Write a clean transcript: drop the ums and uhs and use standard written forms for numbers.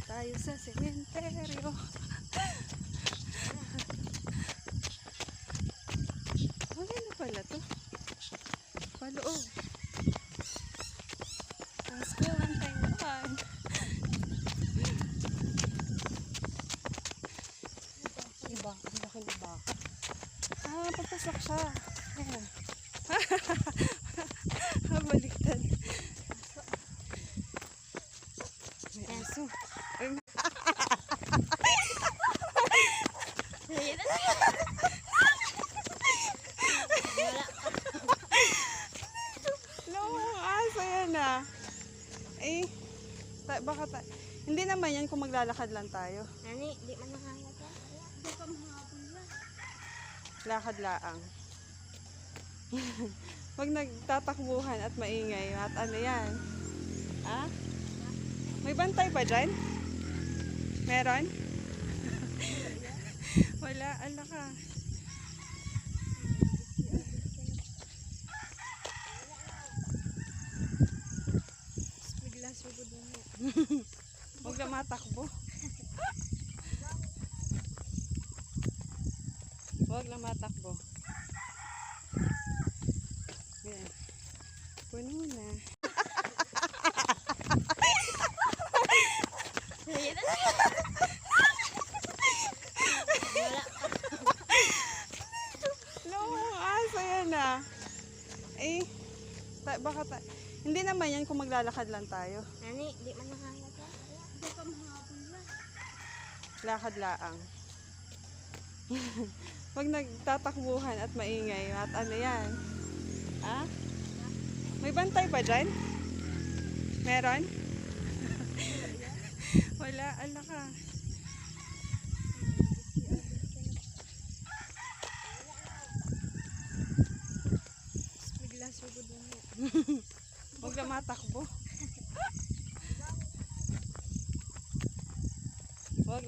tayo sa sementeryo. Maganda pala to. Paloob. Ang school ng Taiwan. Iba, ang laki ng baka. Ah, papasok siya. Ayan. Baliktad. May aso. Ay, no, aso yan ah. Eh, baka hindi naman yan kung maglalakad lang tayo. Nani, di man makalat yan. Di pa mahabol yan. Lakad laang. Wag nagtatakbuhan at maingay. At ano yan? Ha? May bantay ba dyan? Meron? Wala. Ala ka. Bigla sugod mo. Huwag na matakbo. Huwag na matakbo. Yan. Puno na. No, aso yan ah. Eh, baka hindi naman yan kung maglalakad lang tayo. Nani, di man makalat yan. Di pa mahabol yan. Lakad laang. Wag nagtatakbuhan at maingay. At ano yan? Ha? May bantay ba dyan? Meron? Wala. Ala ka. Bigla sugod mo. Huwag na matakbo.